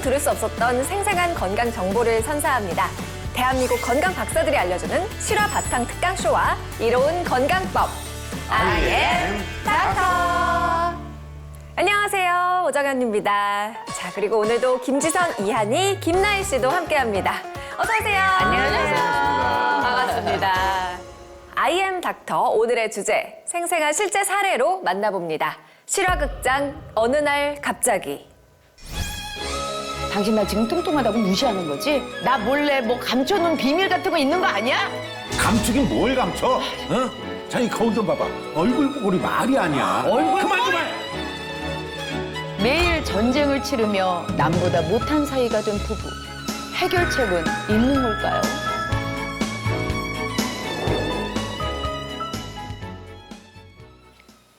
들어도 들을 수 없었던 생생한 건강 정보를 선사합니다. 대한민국 건강 박사들이 알려주는 실화 바탕 특강 쇼와 이로운 건강법. I am 닥터. 안녕하세요, 오정현입니다. 자, 그리고 오늘도 김지선, 이한이, 김나희 씨도 함께합니다. 어서 오세요. 안녕하세요. 반갑습니다. I am 닥터 오늘의 주제 생생한 실제 사례로 만나봅니다. 실화극장 어느 날 갑자기. 당신 나 지금 뚱뚱하다고 무시하는 거지? 나 몰래 뭐 감춰놓은 비밀 같은 거 있는 거 아니야? 감추긴 뭘 감춰? 어? 자기 거울 좀 봐봐. 얼굴 보고리 말이 아니야. 얼굴 그만 좀 해. 매일 전쟁을 치르며 남보다 못한 사이가 된 부부. 해결책은 있는 걸까요?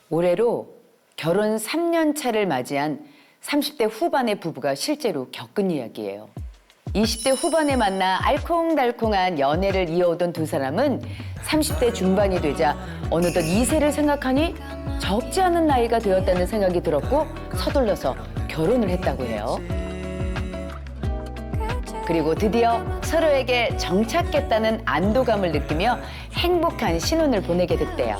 올해로 결혼 3년 차를 맞이한 30대 후반의 부부가 실제로 겪은 이야기예요. 20대 후반에 만나 알콩달콩한 연애를 이어오던 두 사람은 30대 중반이 되자 어느덧 2세를 생각하니 적지 않은 나이가 되었다는 생각이 들었고 서둘러서 결혼을 했다고 해요. 그리고 드디어 서로에게 정착했다는 안도감을 느끼며 행복한 신혼을 보내게 됐대요.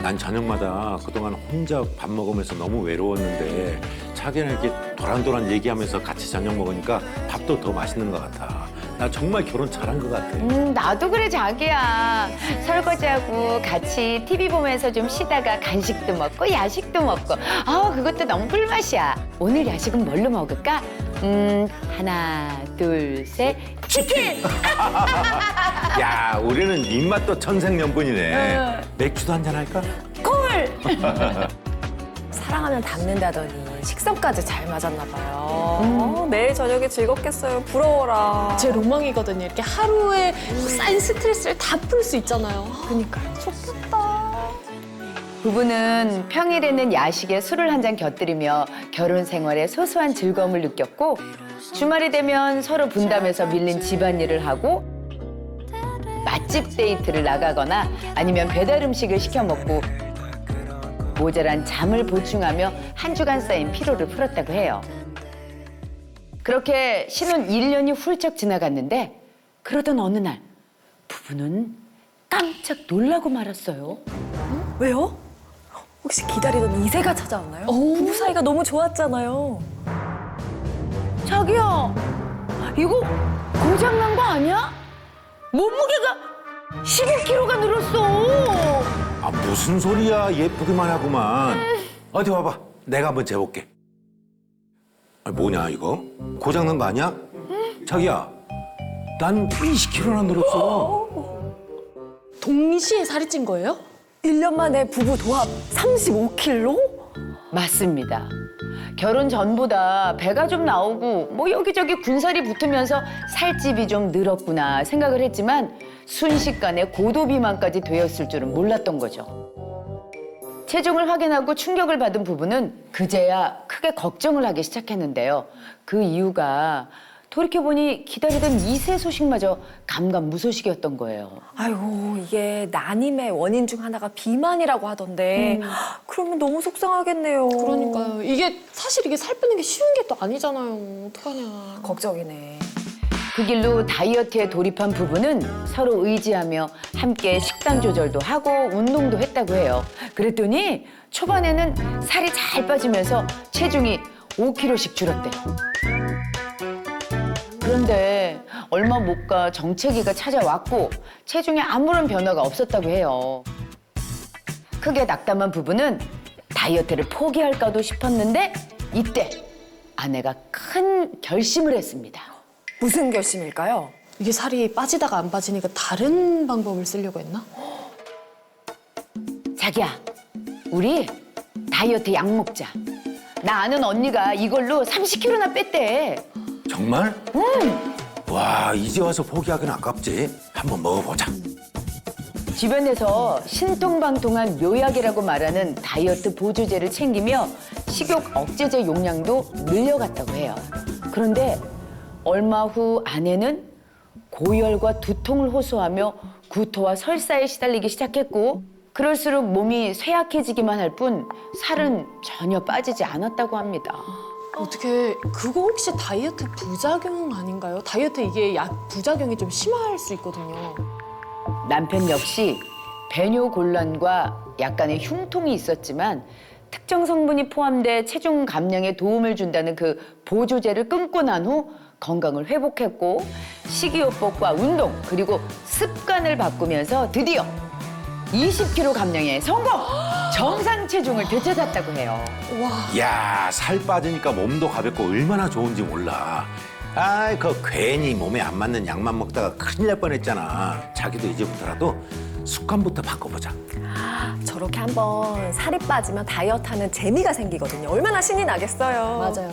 난 저녁마다 그동안 혼자 밥 먹으면서 너무 외로웠는데 자기랑 이렇게 도란도란 얘기하면서 같이 저녁 먹으니까 밥도 더 맛있는 것 같아. 나 정말 결혼 잘한 것 같아. 나도 그래 자기야. 설거지하고 같이 TV 보면서 좀 쉬다가 간식도 먹고 야식도 먹고 그것도 너무 꿀맛이야. 오늘 야식은 뭘로 먹을까? 하나 둘 셋 치킨! 야, 우리는 입맛도 천생연분이네. 맥주도 한잔 할까? 콜! 사랑하면 닮는다더니 식성까지 잘 맞았나 봐요. 매일 저녁에 즐겁겠어요. 부러워라. 제 로망이거든요. 이렇게 하루에 쌓인 스트레스를 다 풀 수 있잖아요. 그러니까요. 좋겠다. 부부는 평일에는 야식에 술을 한 잔 곁들이며 결혼 생활에 소소한 즐거움을 느꼈고 주말이 되면 서로 분담해서 밀린 집안일을 하고 맛집 데이트를 나가거나 아니면 배달 음식을 시켜 먹고 모자란 잠을 보충하며 한 주간 쌓인 피로를 풀었다고 해요. 그렇게 신혼 1년이 훌쩍 지나갔는데 그러던 어느 날 부부는 깜짝 놀라고 말았어요. 왜요? 혹시 기다리던 2세가 찾아왔나요? 부부 사이가 너무 좋았잖아요. 자기야, 이거 고장난 거 아니야? 몸무게가 15kg가 늘었어. 아, 무슨 소리야. 예쁘기만 하구만. 어디 와봐. 내가 한번 재볼게. 뭐냐 이거? 고장난 거 아니야? 자기야, 난 20kg나 늘었어. 동시에 살이 찐 거예요? 1년 만에 부부 도합 35kg? 맞습니다. 결혼 전보다 배가 좀 나오고 뭐 여기저기 군살이 붙으면서 살집이 좀 늘었구나 생각을 했지만 순식간에 고도비만까지 되었을 줄은 몰랐던 거죠. 체중을 확인하고 충격을 받은 부부는 그제야 크게 걱정을 하기 시작했는데요. 그 이유가 돌이켜보니 기다리던 2세 소식마저 감감무소식이었던 거예요. 아이고, 이게 난임의 원인 중 하나가 비만이라고 하던데 그러면 너무 속상하겠네요. 그러니까요. 이게 사실 이게 살 빼는 게 쉬운 게 또 아니잖아요. 어떡하냐. 걱정이네. 그 길로 다이어트에 돌입한 부부는 서로 의지하며 함께 식단 조절도 하고 운동도 했다고 해요. 그랬더니 초반에는 살이 잘 빠지면서 체중이 5kg씩 줄었대요. 그런데 얼마 못 가 정체기가 찾아왔고 체중에 아무런 변화가 없었다고 해요. 크게 낙담한 부부는 다이어트를 포기할까도 싶었는데 이때 아내가 큰 결심을 했습니다. 무슨 결심일까요? 이게 살이 빠지다가 안 빠지니까 다른 방법을 쓰려고 했나? 자기야, 우리 다이어트 약 먹자. 나 아는 언니가 이걸로 30kg나 뺐대. 정말? 와, 이제 와서 포기하긴 아깝지. 한번 먹어보자. 주변에서 신통방통한 묘약이라고 말하는 다이어트 보조제를 챙기며 식욕 억제제 용량도 늘려갔다고 해요. 그런데 얼마 후 아내는 고열과 두통을 호소하며 구토와 설사에 시달리기 시작했고 그럴수록 몸이 쇠약해지기만 할 뿐 살은 전혀 빠지지 않았다고 합니다. 어떻게 그거 혹시 다이어트 부작용 아닌가요? 다이어트 이게 약 부작용이 좀 심할 수 있거든요. 남편 역시 배뇨 곤란과 약간의 흉통이 있었지만 특정 성분이 포함돼 체중 감량에 도움을 준다는 그 보조제를 끊고 난 후 건강을 회복했고 식이요법과 운동 그리고 습관을 바꾸면서 드디어 20kg 감량에 성공! 정상 체중을 되찾았다고 해요. 야, 살 빠지니까 몸도 가볍고 얼마나 좋은지 몰라. 아이, 괜히 몸에 안 맞는 약만 먹다가 큰일 날 뻔했잖아. 자기도 이제부터라도 습관부터 바꿔보자. 저렇게 한번 살이 빠지면 다이어트하는 재미가 생기거든요. 얼마나 신이 나겠어요. 맞아요.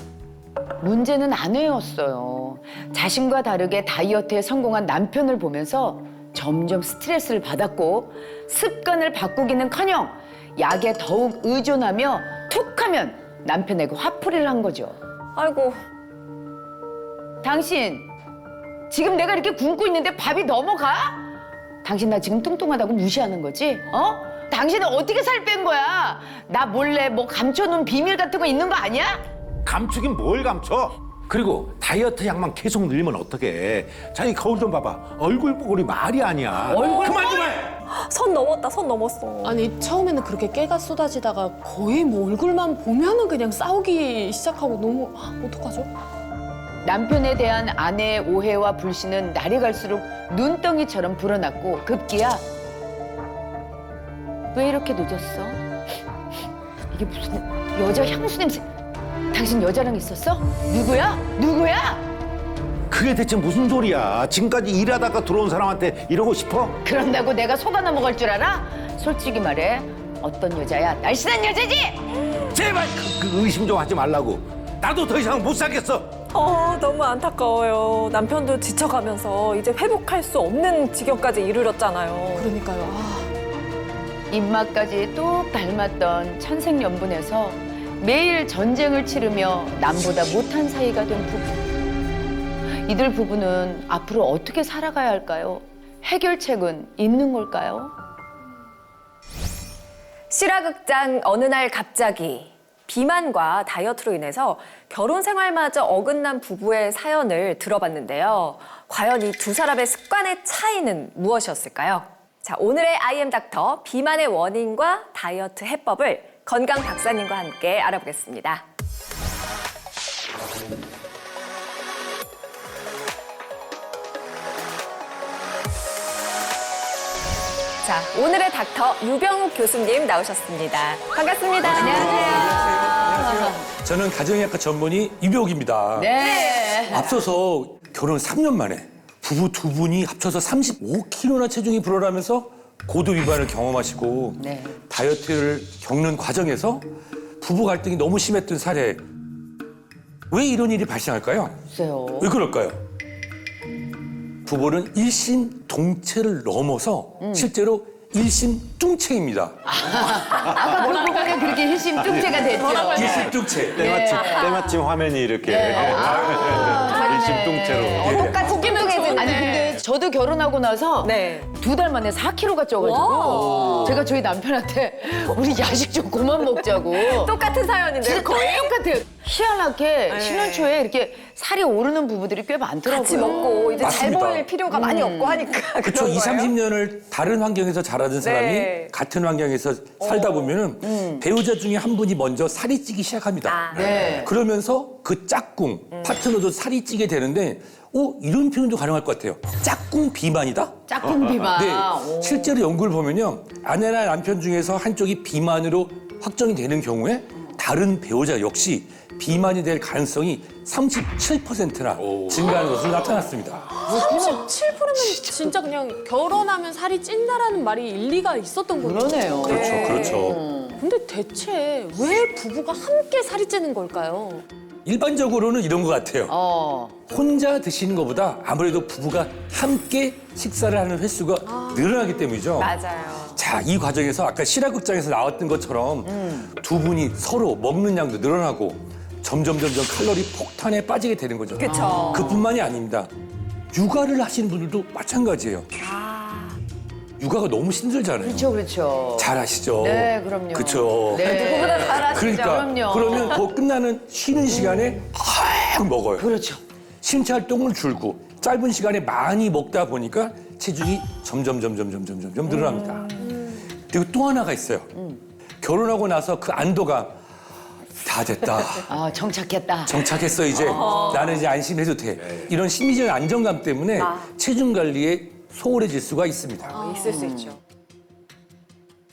문제는 아내였어요. 자신과 다르게 다이어트에 성공한 남편을 보면서 점점 스트레스를 받았고 습관을 바꾸기는커녕 약에 더욱 의존하며 툭하면 남편에게 화풀이를 한 거죠. 아이고, 당신 지금 내가 이렇게 굶고 있는데 밥이 넘어가? 당신 나 지금 뚱뚱하다고 무시하는 거지? 어? 당신은 어떻게 살 뺀 거야? 나 몰래 뭐 감춰놓은 비밀 같은 거 있는 거 아니야? 감추긴 뭘 감춰? 그리고 다이어트 약만 계속 늘리면 어떡해. 자기 거울 좀 봐봐. 얼굴 뽀글이 말이 아니야. 얼굴 그만 좀 해! 선 넘었다, 선 넘었어. 아니 처음에는 그렇게 깨가 쏟아지다가 거의 뭐 얼굴만 보면은 그냥 싸우기 시작하고 너무 어떡하죠? 남편에 대한 아내의 오해와 불신은 날이 갈수록 눈덩이처럼 불어났고 급기야 왜 이렇게 늦었어? 이게 무슨 여자 향수 냄새. 당신 여자랑 있었어? 누구야? 누구야? 그게 대체 무슨 소리야? 지금까지 일하다가 들어온 사람한테 이러고 싶어? 그런다고 내가 속아 넘어갈 줄 알아? 솔직히 말해 어떤 여자야? 날씬한 여자지? 제발 그 의심 좀 하지 말라고. 나도 더 이상 못 살겠어. 너무 안타까워요. 남편도 지쳐가면서 이제 회복할 수 없는 지경까지 이르렀잖아요. 그러니까요. 입맛까지 똑 닮았던 천생연분에서 매일 전쟁을 치르며 남보다 못한 사이가 된 부부. 이들 부부는 앞으로 어떻게 살아가야 할까요? 해결책은 있는 걸까요? 실화극장 어느 날 갑자기 비만과 다이어트로 인해서 결혼 생활마저 어긋난 부부의 사연을 들어봤는데요. 과연 이 두 사람의 습관의 차이는 무엇이었을까요? 자, 오늘의 IM 닥터 비만의 원인과 다이어트 해법을 건강 박사님과 함께 알아보겠습니다. 자, 오늘의 닥터 유병욱 교수님 나오셨습니다. 반갑습니다. 안녕하세요. 저는 가정의학과 전문의 유병욱입니다. 네. 앞서서 결혼 3년 만에 부부 두 분이 합쳐서 35kg나 체중이 불어나면서 고도 비만을 경험하시고 네. 다이어트를 겪는 과정에서 부부 갈등이 너무 심했던 사례. 왜 이런 일이 발생할까요? 글쎄요. 왜 그럴까요? 부부는 일심동체를 넘어서 실제로 일심뚱체입니다. 아까 그 부분에 그렇게 일심뚱체가 됐죠. 일심뚱체. 때마침 화면이 이렇게 일심동체로. 똑같이 뚱뚱해지는. 아니 근데 저도 결혼하고 나서 네. 2달 만에 4kg가 쪄가지고 제가 저희 남편한테 우리 야식 좀 그만 먹자고. 똑같은 사연인데요. 진짜 거의 똑같아요. 희한하게 신혼 초에 이렇게 살이 오르는 부부들이 꽤 많더라고요. 같이 먹고 이제 잘 맞습니다. 보일 필요가 많이 없고 하니까 그렇죠. 그런 2, 거예요. 30년을 다른 환경에서 자라던 사람이 네. 같은 환경에서 살다 보면은 배우자 중에 한 분이 먼저 살이 찌기 시작합니다. 아. 네. 그러면서 그 짝꿍 파트너도 살이 찌게 되는데 이런 표현도 가능할 것 같아요. 짝꿍 비만이다? 짝꿍 비만. 네. 오. 실제로 연구를 보면요. 아내나 남편 중에서 한쪽이 비만으로 확정이 되는 경우에 다른 배우자 역시 비만이 될 가능성이 37%나 증가하는 것으로 나타났습니다. 37%면 진짜 그냥 결혼하면 살이 찐다라는 말이 일리가 있었던 거죠. 그러네요. 그렇죠, 그렇죠. 근데 대체 왜 부부가 함께 살이 찌는 걸까요? 일반적으로는 이런 것 같아요. 혼자 드시는 것보다 아무래도 부부가 함께 식사를 하는 횟수가 늘어나기 때문이죠. 맞아요. 자, 이 과정에서 아까 실화극장에서 나왔던 것처럼 두 분이 서로 먹는 양도 늘어나고 점점 칼로리 폭탄에 빠지게 되는 거죠. 그쵸. 그뿐만이 아닙니다. 육아를 하시는 분들도 마찬가지예요. 육아가 너무 힘들잖아요. 그렇죠, 그렇죠. 잘 아시죠? 네, 그럼요. 그렇죠. 네. 누구보다 잘 아시죠? 그러니까 그럼요. 그러면 그 끝나는 쉬는 시간에 확 먹어요. 그렇죠. 신체 활동을 줄고 짧은 시간에 많이 먹다 보니까 체중이 점점 늘어납니다. 그리고 또 하나가 있어요. 결혼하고 나서 그 안도감 다 됐다. 아, 정착했다. 정착했어 이제. 나는 이제 안심해도 돼. 이런 심리적 안정감 때문에 체중 관리에 소홀해질 수가 있습니다. 있을 수 있죠.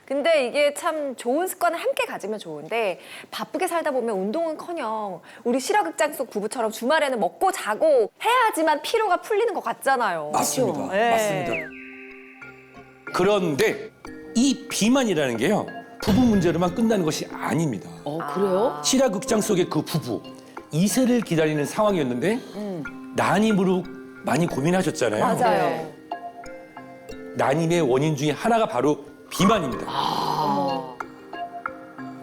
근데 이게 참 좋은 습관을 함께 가지면 좋은데 바쁘게 살다 보면 운동은커녕 우리 실화극장 속 부부처럼 주말에는 먹고 자고 해야지만 피로가 풀리는 것 같잖아요. 맞습니다. 네. 맞습니다. 그런데 이 비만이라는 게요. 부부 문제로만 끝나는 것이 아닙니다. 그래요? 실화극장 속의 그 부부 이세를 기다리는 상황이었는데 난임으로 많이 고민하셨잖아요. 맞아요. 네. 난임의 원인 중에 하나가 바로 비만입니다.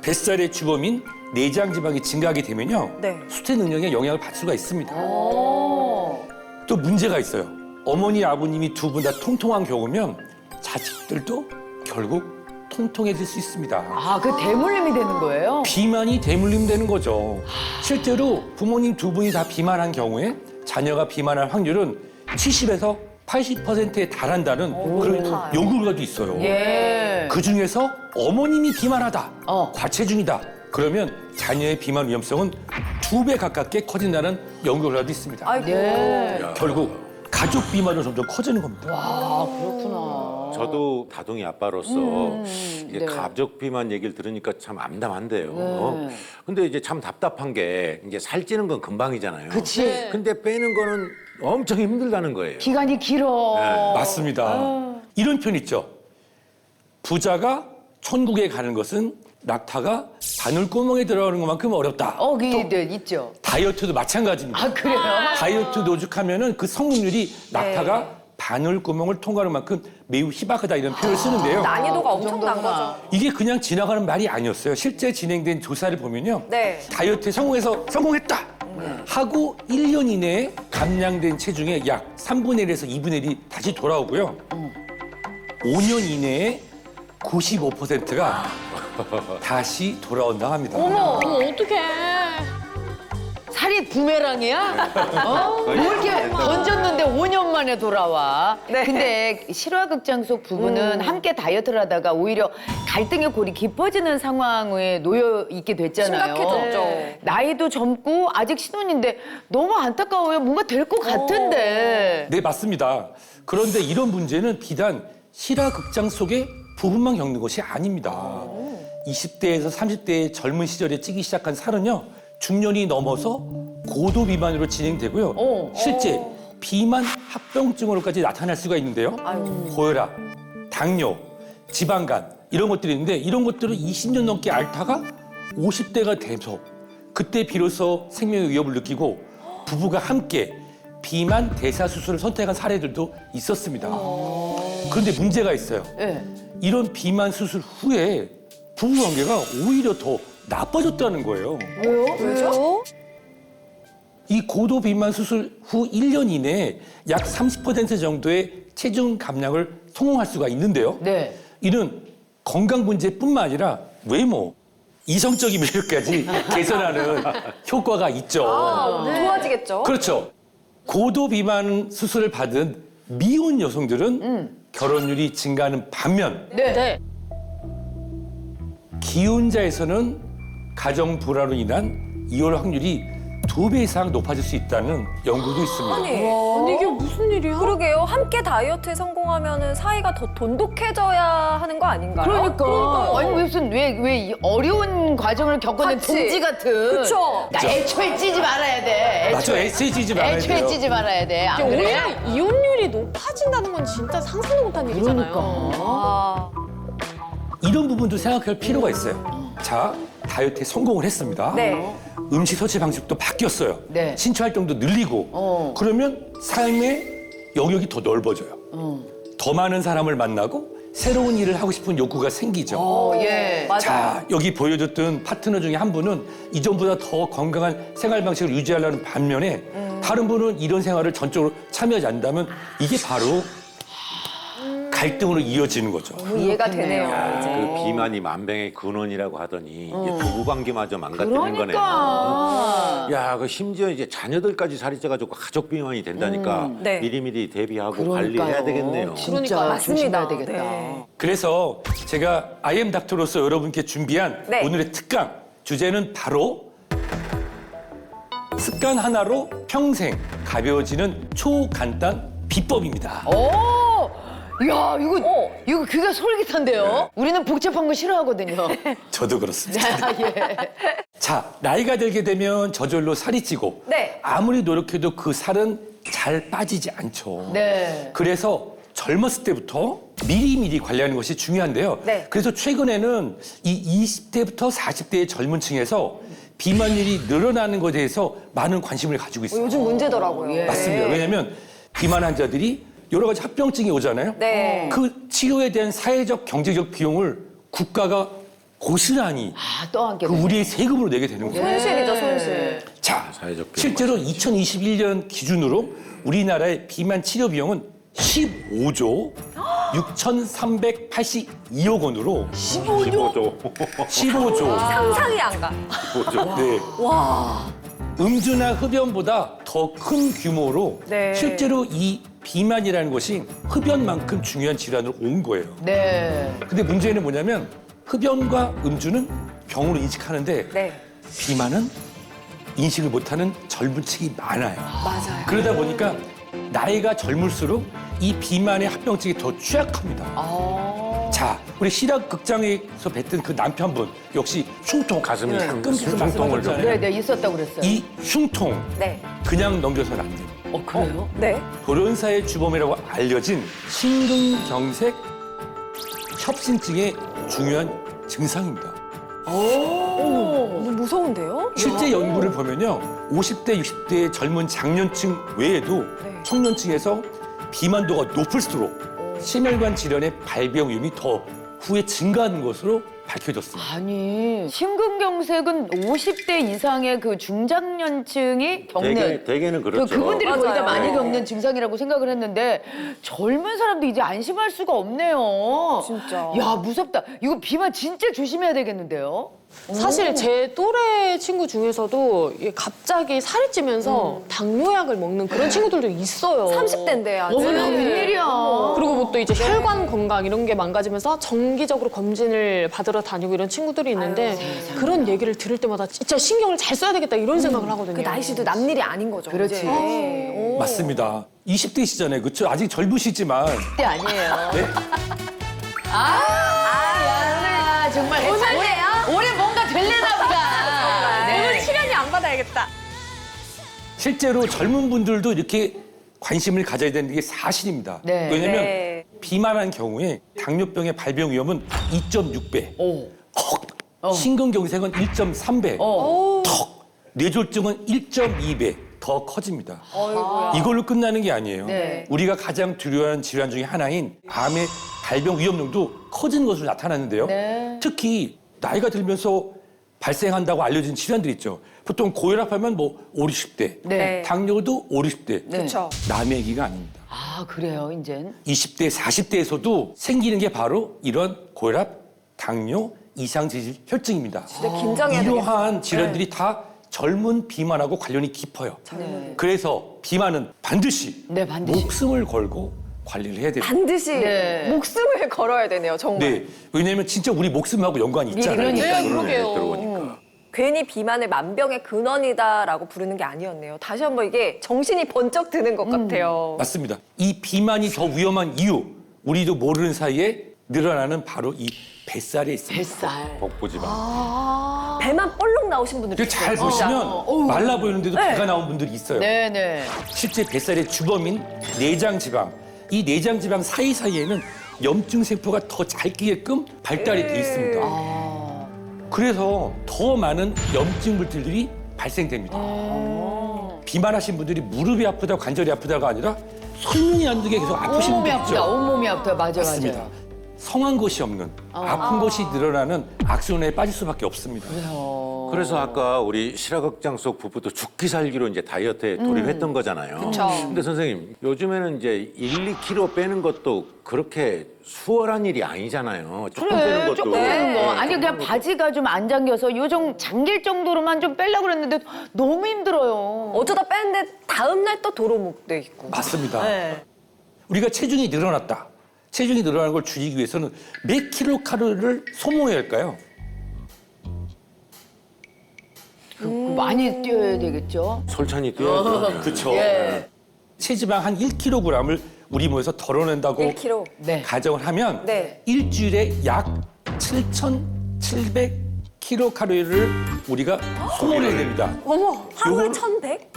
뱃살의 주범인 내장 지방이 증가하게 되면요. 네. 수태 능력에 영향을 받을 수가 있습니다. 또 문제가 있어요. 어머니, 아버님이 두 분 다 통통한 경우면 자식들도 결국 통통해질 수 있습니다. 아, 그 대물림이 되는 거예요? 비만이 대물림 되는 거죠. 실제로 부모님 두 분이 다 비만한 경우에 자녀가 비만할 확률은 70에서 80%에 달한다는 그런 높아요. 연구 결과도 있어요. 예. 그 중에서 어머님이 비만하다, 어. 과체중이다. 그러면 자녀의 비만 위험성은 2배 가깝게 커진다는 연구 결과도 있습니다. 아이고. 예. 결국 가족 비만은 점점 커지는 겁니다. 아, 그렇구나. 저도 다둥이 아빠로서 이게 네. 가족 비만 얘기를 들으니까 참 암담한데요. 네. 근데 이제 참 답답한 게 이제 살찌는 건 금방이잖아요. 그치. 근데 빼는 거는 엄청 힘들다는 거예요. 기간이 길어. 맞습니다. 이런 편 있죠. 부자가 천국에 가는 것은 낙타가 바늘구멍에 들어가는 것만큼 어렵다. 네, 있죠. 다이어트도 마찬가지입니다. 아, 그래요? 다이어트 노죽하면은 그 성공률이 낙타가 바늘구멍을 통과하는 만큼 매우 희박하다 이런 표현을 쓰는데요. 난이도가 엄청난 정도구나. 거죠. 이게 그냥 지나가는 말이 아니었어요. 실제 진행된 조사를 보면요. 네. 다이어트에 성공했다 하고 1년 이내에 감량된 체중의 약 3분의 1에서 2분의 1이 다시 돌아오고요. 5년 이내에 95%가 다시 돌아온다고 합니다. 어머, 어떡해. 살이 부메랑이야? 뭐 이렇게 던졌는데 5년 만에 돌아와. 네. 근데 실화극장 속 부부는 함께 다이어트를 하다가 오히려 갈등의 골이 깊어지는 상황에 놓여 있게 됐잖아요. 심각해졌죠. 나이도 젊고 아직 신혼인데 너무 안타까워요. 뭔가 될 것 같은데. 네, 맞습니다. 그런데 이런 문제는 비단 실화극장 속의 부부만 겪는 것이 아닙니다. 20대에서 30대의 젊은 시절에 찌기 시작한 살은요. 중년이 넘어서 고도 비만으로 진행되고요. 실제 비만 합병증으로까지 나타날 수가 있는데요. 고혈압, 당뇨, 지방간 이런 것들이 있는데 이런 것들을 20년 넘게 앓다가 50대가 돼서 그때 비로소 생명의 위협을 느끼고 부부가 함께 비만 대사 수술을 선택한 사례들도 있었습니다. 그런데 문제가 있어요. 네. 이런 비만 수술 후에 부부 관계가 오히려 더 나빠졌다는 거예요. 왜죠? 이 고도 비만 수술 후 1년 이내에 약 30% 정도의 체중 감량을 성공할 수가 있는데요. 네. 이는 건강 문제뿐만 아니라 외모, 이성적인 매력까지 개선하는 효과가 있죠. 좋아지겠죠? 그렇죠. 고도 비만 수술을 받은 미혼 여성들은 결혼율이 증가하는 반면 네. 기혼자에서는 가정 불화로 인한 이혼 확률이 2배 이상 높아질 수 있다는 연구도 있습니다. 아니, 아니, 이게 무슨 일이야? 그러게요. 함께 다이어트에 성공하면 사이가 더 돈독해져야 하는 거 아닌가요? 그러니까. 아니 무슨 왜 이 어려운 과정을 겪어낸 같이. 동지 같은. 그쵸. 나 애초에 찌지 말아야 돼. 맞죠? SHG 말아야 애초에 돼요. 찌지 말아야 돼. 안 그래? 오히려 이혼율이 높아진다는 건 진짜 상상도 못한 일이잖아요. 그러니까. 아, 이런 부분도 생각할 필요가 있어요. 자, 다이어트에 성공을 했습니다. 네. 음식 섭취 방식도 바뀌었어요. 네. 신체 활동도 늘리고. 그러면 삶의 영역이 더 넓어져요. 더 많은 사람을 만나고 새로운 일을 하고 싶은 욕구가 생기죠. 예. 맞아요. 자, 여기 보여줬던 파트너 중에 한 분은 이전보다 더 건강한 생활 방식을 유지하려는 반면에 다른 분은 이런 생활을 전적으로 참여하지 않는다면 이게 바로 갈등으로 이어지는 거죠. 너무 이해가 되네요. 이제. 그 비만이 만병의 근원이라고 하더니 이제 부부관계마저 망가뜨리는 거네요. 그러니까. 야, 그 심지어 이제 자녀들까지 살이 쪄가지고 가족 비만이 된다니까 네. 미리미리 대비하고 그러니까요. 관리해야 되겠네요. 진짜 맞습니다. 조심해야 되겠다. 네. 그래서 제가 IM 닥터로서 여러분께 준비한 네. 오늘의 특강 주제는 바로 습관 하나로 평생 가벼워지는 초간단 비법입니다. 오! 야, 이거 귀가 솔깃한데요? 우리는 복잡한 거 싫어하거든요. 저도 그렇습니다. 예. 자, 나이가 들게 되면 저절로 살이 찌고 네. 아무리 노력해도 그 살은 잘 빠지지 않죠. 네. 그래서 젊었을 때부터 미리미리 관리하는 것이 중요한데요. 네. 그래서 최근에는 이 20대부터 40대의 젊은 층에서 비만율이 늘어나는 것에 대해서 많은 관심을 가지고 있어요. 요즘 문제더라고요. 예. 맞습니다. 왜냐하면 비만 환자들이 여러 가지 합병증이 오잖아요. 네. 그 치료에 대한 사회적, 경제적 비용을 국가가 고스란히 아, 떠안게 그 우리의 세금으로 내게 되는 거예요. 손실이죠, 손실. 자, 사회적 비용 실제로 2021년 기준으로 우리나라의 비만 치료 비용은 15조 6,382억 원으로 15조. 15조. 상상이 안 가. 네. 음주나 흡연보다 더 큰 규모로 네. 실제로 이 비만이라는 것이 흡연만큼 중요한 질환으로 온 거예요. 네. 근데 문제는 뭐냐면 흡연과 음주는 병으로 인식하는데 네. 비만은 인식을 못하는 젊은 층이 많아요. 맞아요. 그러다 보니까 나이가 젊을수록 이 비만의 합병증이 더 취약합니다. 자, 우리 시락 극장에서 뵀던 그 남편분 역시 흉통 가슴이 가끔씩 흉통을 좀. 네, 네, 있었다고 그랬어요. 이 흉통 네. 그냥 넘겨서는 안 돼요. 그래요? 네. 돌연사의 주범이라고 알려진 심근경색 협심증의 중요한 증상입니다. 너무 무서운데요? 실제 연구를 보면요, 50대, 60대의 젊은 장년층 외에도 네. 청년층에서 비만도가 높을수록 심혈관 질환의 발병 위험이 더 후에 증가하는 것으로 밝혀졌습니다. 아니, 심근경색은 50대 이상의 그 중장년층이 겪는 대개는 그렇죠. 그분들이 거의 다 맞아요. 많이 네. 겪는 증상이라고 생각을 했는데 젊은 사람도 이제 안심할 수가 없네요. 진짜. 야, 무섭다. 이거 비만 진짜 조심해야 되겠는데요? 사실 제 또래 친구 중에서도 이게 갑자기 살이 찌면서 당뇨약을 먹는 그런 친구들도 있어요. 30대인데 아직. 어머나, 웬일이야. 그리고 뭐 또 이제 혈관 건강 이런 게 망가지면서 정기적으로 검진을 받으러 다니고 이런 친구들이 있는데 그런 얘기를 들을 때마다 진짜 신경을 잘 써야 되겠다 이런 생각을 하거든요. 그 나이시도 남일이 아닌 거죠. 그렇지. 이제. 오. 맞습니다. 20대시잖아요. 그렇죠? 아직 젊으시지만 그때 아니에요. 네? 야, 정말 올해 뭔가 될래나 보다. 네. 출연이 안 받아야겠다. 실제로 젊은 분들도 이렇게 관심을 가져야 되는 게 사실입니다. 네. 왜냐하면 네. 비만한 경우에 당뇨병의 발병 위험은 2.6배, 오. 심근경색은 1.3배, 어. 턱, 뇌졸중은 1.2배 더 커집니다. 어이구야. 이걸로 끝나는 게 아니에요. 네. 우리가 가장 두려워하는 질환 중에 하나인 암의 발병 위험률도 커진 것으로 나타나는데요. 네. 특히 나이가 들면서 발생한다고 알려진 질환들 있죠. 보통 고혈압하면 뭐 5, 60대, 네. 당뇨도 5, 60대. 네. 그렇죠. 남의 얘기가 아닙니다. 아, 그래요, 이젠. 20대, 40대에서도 생기는 게 바로 이런 고혈압, 당뇨, 이상지질 혈증입니다. 진짜 긴장해야 되겠어요. 이러한 질환들이 다 젊은 비만하고 관련이 깊어요. 그래서 비만은 반드시, 네, 반드시. 목숨을 걸고 관리를 해야 됩니다. 반드시 네. 목숨을 걸어야 되네요, 정말. 네, 왜냐하면 진짜 우리 목숨하고 연관이 있잖아요. 그러니까요. 네, 그러게요. 들어오니까. 괜히 비만을 만병의 근원이다라고 부르는 게 아니었네요. 다시 한번 이게 정신이 번쩍 드는 것 같아요. 맞습니다. 이 비만이 더 위험한 이유, 우리도 모르는 사이에 늘어나는 바로 이 뱃살에 있습니다. 뱃살. 복부지방. 배만 볼록 나오신 분들 이거 잘 보시면 말라 보이는데도 네. 배가 나온 분들이 있어요. 네네. 실제 뱃살의 주범인 내장 지방, 이 내장 지방 사이사이에는 염증 세포가 더 잘 끼게끔 발달이 돼 있습니다. 그래서 더 많은 염증 물질들이 발생됩니다. 비만하신 분들이 무릎이 아프다, 관절이 아프다가 아니라 설명이 안 되게 계속 아프신 온몸이 분들 아프다, 있죠. 온몸이 아프다. 맞아, 맞습니다. 성한 것이 없는 아픈 것이 늘어나는 악순환에 빠질 수밖에 없습니다. 그래서 아까 우리 실화극장 속 부부도 죽기 살기로 이제 다이어트에 돌입했던 거잖아요. 그쵸. 근데 선생님, 요즘에는 이제 1, 2kg 빼는 것도 그렇게 수월한 일이 아니잖아요. 조금 빼는 그래, 것도. 조금 빼는 거. 아니, 그냥 바지가 좀 안 잠겨서 요정 잠길 정도로만 좀 빼려고 그랬는데 너무 힘들어요. 어쩌다 뺐는데 다음날 또 도루묵도 있고. 맞습니다. 네. 우리가 체중이 늘어났다. 체중이 늘어나는 걸 줄이기 위해서는 몇 킬로칼로리를 소모해야 할까요? 많이 뛰어야 되겠죠? 솔찬히 뛰어야죠. 그렇죠. 예. 체지방 한 1kg을 우리 몸에서 덜어낸다고 1kg. 네. 가정을 하면 네. 일주일에 약 7,700kcal를 우리가 소모해야 됩니다. 어머, 하루에 요거는- 1,100?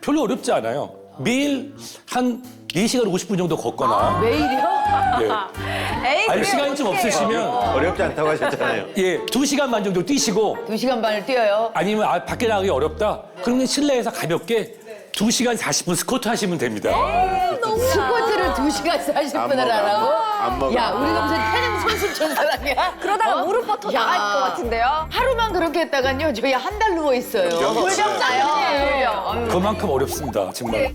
별로 어렵지 않아요. 매일 한 4시간 50분 정도 걷거나 매일이요? 예. 에이, 아니 그래요, 시간이 좀 어떡해요. 없으시면 어렵지 않다고 하셨잖아요. 예, 2시간만 정도 뛰시고 2시간 반을 뛰어요. 아니면 밖에 나가기 어렵다. 그러면 실내에서 가볍게 2시간 40분 스쿼트 하시면 됩니다. 스쿼트를 2시간 40분을 하라고? 안 먹어. 야, 우리가 무슨 태릉 선수촌 사람이야? 그러다가 무릎부터 야. 나갈 것 같은데요? 하루만 그렇게 했다간요, 저희 한 달 누워있어요. 불병 나요. 그만큼 어렵습니다, 정말.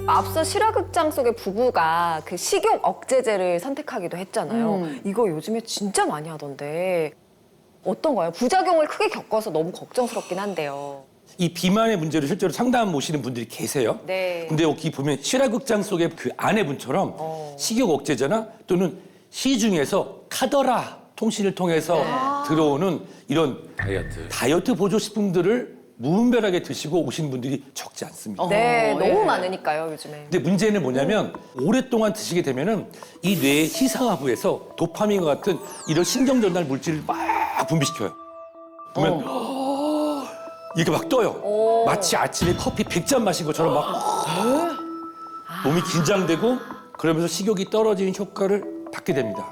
앞서 실화극장 속의 부부가 그 식욕 억제제를 선택하기도 했잖아요. 이거 요즘에 진짜 많이 하던데 어떤가요? 부작용을 크게 겪어서 너무 걱정스럽긴 한데요. 이 비만의 문제를 실제로 상담 모시는 분들이 계세요. 네. 근데 여기 보면 실화극장 속의 그 아내분처럼 식욕 억제제나 또는 시중에서 카더라 통신을 통해서 들어오는 이런 다이어트 보조식품들을 무분별하게 드시고 오신 분들이 적지 않습니다. 네, 예. 너무 많으니까요, 요즘에. 근데 문제는 뭐냐면 오랫동안 드시게 되면은 이 뇌의 시상하부에서 도파민과 같은 이런 신경 전달 물질을 막 분비시켜요. 보면 이게 막 떠요. 마치 아침에 커피 100잔 마신 것처럼 막 몸이 긴장되고 그러면서 식욕이 떨어지는 효과를 받게 됩니다.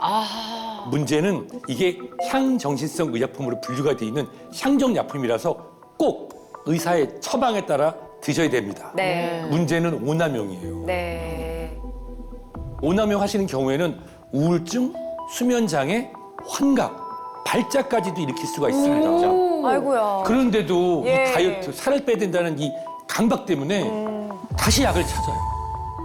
문제는 이게 향정신성 의약품으로 분류가 돼 있는 향정약품이라서 꼭 의사의 처방에 따라 드셔야 됩니다. 네. 문제는 오남용이에요. 네. 오남용 하시는 경우에는 우울증, 수면장애, 환각, 발작까지도 일으킬 수가 있습니다. 아이고야. 그런데도 예. 이 다이어트, 살을 빼야 된다는 이 강박 때문에 다시 약을 찾아요.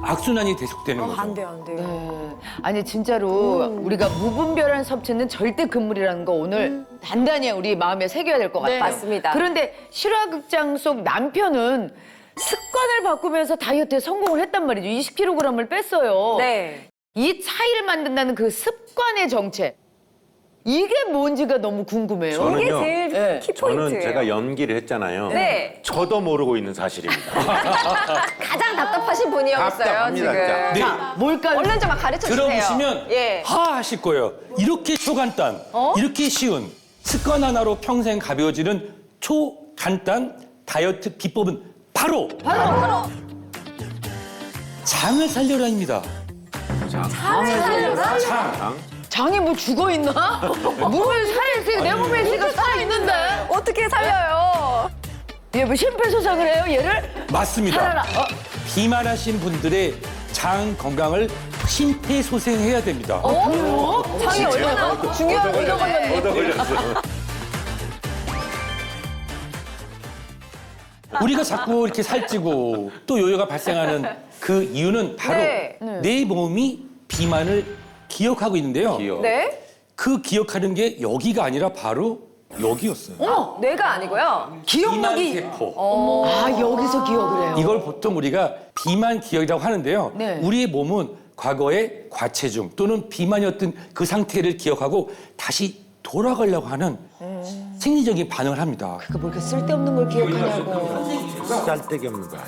악순환이 계속되는 거죠. 안 돼요, 안 돼요. 아니, 진짜로 우리가 무분별한 섭취는 절대 금물이라는 거 오늘 단단히 우리 마음에 새겨야 될 것 같아요. 네. 맞습니다. 그런데 실화극장 속 남편은 습관을 바꾸면서 다이어트에 성공을 했단 말이죠. 20kg을 뺐어요. 네. 이 차이를 만든다는 그 습관의 정체. 이게 뭔지가 너무 궁금해요. 저는- 이게 저는요, 제일 네. 키포인트예요. 저는 제가 연기를 했잖아요. 네. 저도 모르고 있는 사실입니다. 가장 답답하신 분이었어요, 답답합니다, 지금. 진짜. 네. 자, 뭘까요? 얼른 좀 가르쳐 주세요. 들어보시면 예. 하 하실 거예요. 이렇게 초간단, 이렇게 쉬운 습관 하나로 평생 가벼워지는 초간단 다이어트 비법은 바로 장을 살려라입니다. 장. 장이 뭐 죽어 있나? 몸에 살이 있으니까 내 몸에 있으니까 살이 있는데. 어떻게 살려요? 얘 뭐 심폐소생을 해요, 얘를? 맞습니다. 살아라. 비만하신 분들의 장 건강을 심폐소생해야 됩니다. 장이 얼마나 중요한 거 걸렸네. 얻어 걸렸어요. 우리가 자꾸 이렇게 살찌고 또 요요가 발생하는 그 이유는 바로 네. 내 몸이 비만을 기억하고 있는데요. 귀여워. 네? 그 기억하는 게 여기가 아니라 바로 여기였어요. 뇌가 아니고요. 기억력이. 비만세포. 아, 여기서 기억을 해요. 이걸 보통 우리가 비만 기억이라고 하는데요. 네. 우리의 몸은 과거의 과체중 또는 비만이었던 그 상태를 기억하고 다시 돌아가려고 하는 생리적인 반응을 합니다. 그 뭐 이렇게 쓸데없는 걸 기억하냐고. 쌀데기 없는 거야.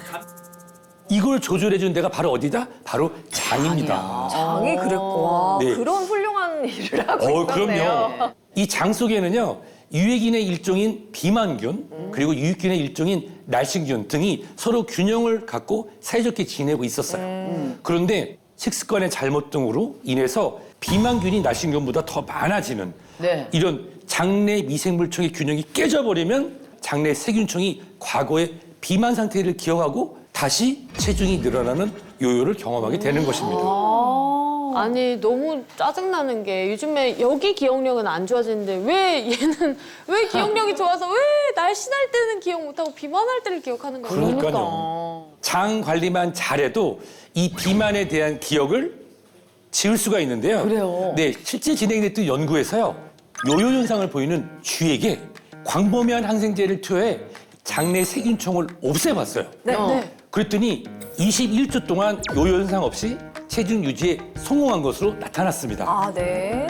이걸 조절해준 데가 바로 어디다? 바로 장입니다. 장이 그랬고. 네. 그런 훌륭한 일을 하고 있었네요. 그럼요. 이 장 속에는요, 유해균의 일종인 비만균, 그리고 유익균의 일종인 날씬균 등이 서로 균형을 갖고 사이좋게 지내고 있었어요. 그런데 식습관의 잘못 등으로 인해서 비만균이 날씬균보다 더 많아지는 네. 이런 장내 미생물청의 균형이 깨져버리면 장내 세균청이 과거의 비만 상태를 기억하고 다시 체중이 늘어나는 요요를 경험하게 되는 것입니다. 아니 너무 짜증나는 게 요즘에 여기 기억력은 안 좋아지는데 왜 얘는 왜 기억력이 좋아서 왜 날씬할 때는 기억 못하고 비만할 때를 기억하는 거야? 그러니까요. 장 관리만 잘해도 이 비만에 대한 기억을 지울 수가 있는데요. 그래요? 네, 실제 진행됐던 연구에서요. 요요 현상을 보이는 쥐에게 광범위한 항생제를 투여해 장내 세균총을 없애봤어요. 네. 그랬더니 21주 동안 요요 현상 없이 체중 유지에 성공한 것으로 나타났습니다. 아, 네.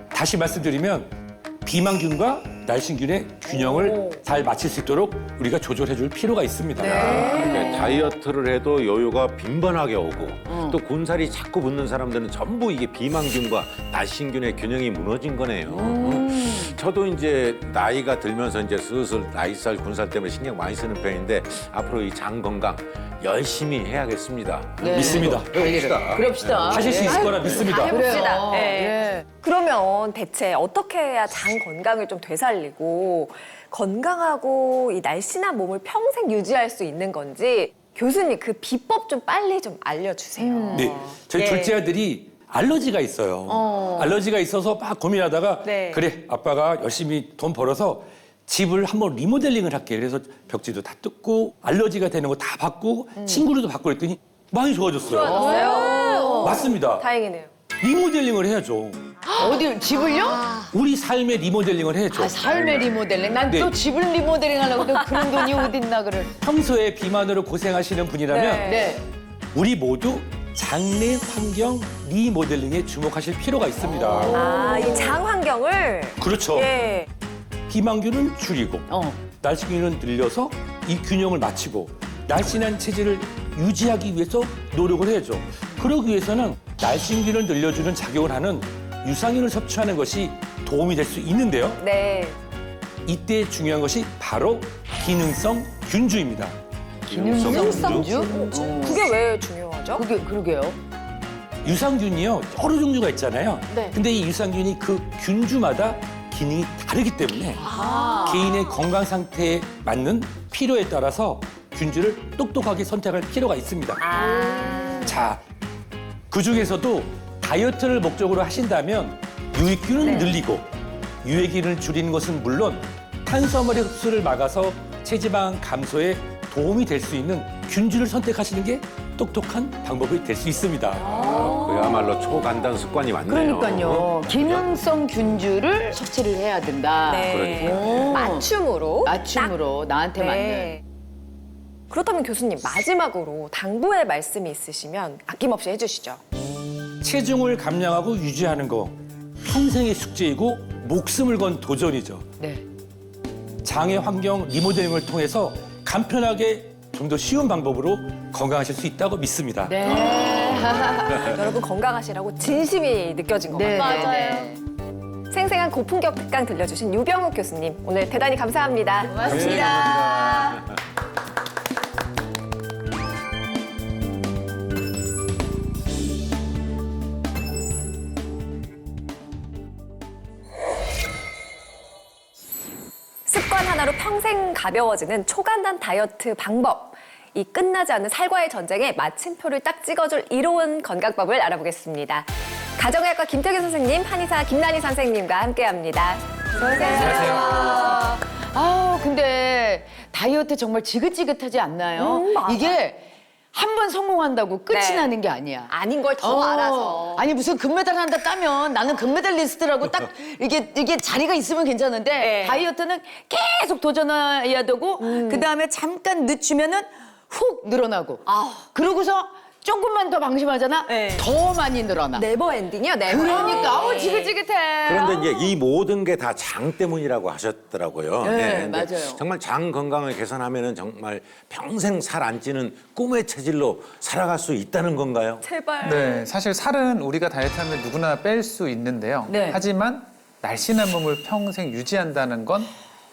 다시 말씀드리면 비만균과 날씬균의 균형을 잘 맞출 수 있도록 우리가 조절해줄 필요가 있습니다. 그러니까 다이어트를 해도 요요가 빈번하게 오고 또 군살이 자꾸 붙는 사람들은 전부 이게 비만균과 날씬균의 균형이 무너진 거네요. 저도 이제 나이가 들면서 이제 슬슬 나이살, 군살 때문에 신경 많이 쓰는 편인데 앞으로 이 장 건강 열심히 해야겠습니다. 네. 믿습니다. 그럽시다. 하실 수 있을 거라 믿습니다. 해봅시다. 그래요. 네. 네. 그러면 대체 어떻게 해야 장 건강을 좀 되살리고 건강하고 이 날씬한 몸을 평생 유지할 수 있는 건지 교수님 그 비법 좀 빨리 좀 알려주세요. 네, 저희 네. 둘째 아들이 알러지가 있어요. 알러지가 있어서 막 고민하다가 네. 그래 아빠가 열심히 돈 벌어서 집을 한번 리모델링을 할게. 그래서 벽지도 다 뜯고 알러지가 되는 거 다 바꾸고 친구들도 바꾸고 했더니 많이 좋아졌어요. 좋아졌어요? 맞습니다. 다행이네요. 리모델링을 해야죠. 어디 집을요? 우리 삶의 리모델링을 해야죠. 아, 삶의 리모델링. 난 또 네. 집을 리모델링 하려고 또 그런 돈이 어딨나 그래. 평소에 비만으로 고생하시는 분이라면 네. 네. 우리 모두 장내 환경 리모델링에 주목하실 필요가 있습니다. 아, 이 장 환경을 그렇죠. 예. 비만균은 줄이고 날씬균은 늘려서 이 균형을 맞추고 날씬한 체질을 유지하기 위해서 노력을 해야죠. 그러기 위해서는 날씬균을 늘려주는 작용을 하는 유산균을 섭취하는 것이 도움이 될 수 있는데요. 네. 이때 중요한 것이 바로 기능성 균주입니다. 기능성 균주? 그게 왜 중요하죠? 그러게요. 유산균이요 여러 종류가 있잖아요. 네. 근데 이 유산균이 그 균주마다 기능이 다르기 때문에 개인의 건강 상태에 맞는 필요에 따라서 균주를 똑똑하게 선택할 필요가 있습니다. 자, 그 중에서도 다이어트를 목적으로 하신다면 유익균을 늘리고 유해균을 줄이는 것은 물론 탄수화물의 흡수를 막아서 체지방 감소에 도움이 될 수 있는 균주를 선택하시는 게 똑똑한 방법이 될 수 있습니다. 그야말로 초간단 습관이 왔네요. 그러니까요. 기능성 균주를 섭취를 해야 된다. 네. 오. 맞춤으로. 맞춤으로 나한테 맞는. 네. 그렇다면 교수님 마지막으로 당부의 말씀이 있으시면 아낌없이 해주시죠. 체중을 감량하고 유지하는 거 평생의 숙제이고 목숨을 건 도전이죠. 네. 장의 환경 리모델링을 통해서 간편하게 좀 더 쉬운 방법으로 건강하실 수 있다고 믿습니다. 네. 여러분 건강하시라고 진심이 느껴진 것 네. 같아요. 맞아요. 생생한 고품격 특강 들려주신 유병욱 교수님 오늘 대단히 감사합니다. 고맙습니다. 습관 하나로 평생 가벼워지는 초간단 다이어트 방법. 이 끝나지 않는 살과의 전쟁에 마침표를 딱 찍어줄 이로운 건강법을 알아보겠습니다. 가정의학과 김태균 선생님, 한의사 김난희 선생님과 함께합니다. 안녕하세요. 아, 근데 다이어트 정말 지긋지긋하지 않나요? 맞아. 이게 한 번 성공한다고 끝이 네. 나는 게 아니야. 아닌 걸 더 알아서. 아니 무슨 금메달 한다 따면 나는 금메달리스트라고 딱 이게 자리가 있으면 괜찮은데 네. 다이어트는 계속 도전해야 되고 그다음에 잠깐 늦추면은 훅 늘어나고 그러고서 조금만 더 방심하잖아. 네. 더 많이 늘어나. 네버 엔딩이요, 네버 그러니까 아우 엔딩. 지긋지긋해. 그런데 이제 이 모든 게 다 장 때문이라고 하셨더라고요. 네, 근데 맞아요. 정말 장 건강을 개선하면은 정말 평생 살 안 찌는 꿈의 체질로 살아갈 수 있다는 건가요? 제발. 네, 사실 살은 우리가 다이어트하면 누구나 뺄 수 있는데요. 네. 하지만 날씬한 몸을 평생 유지한다는 건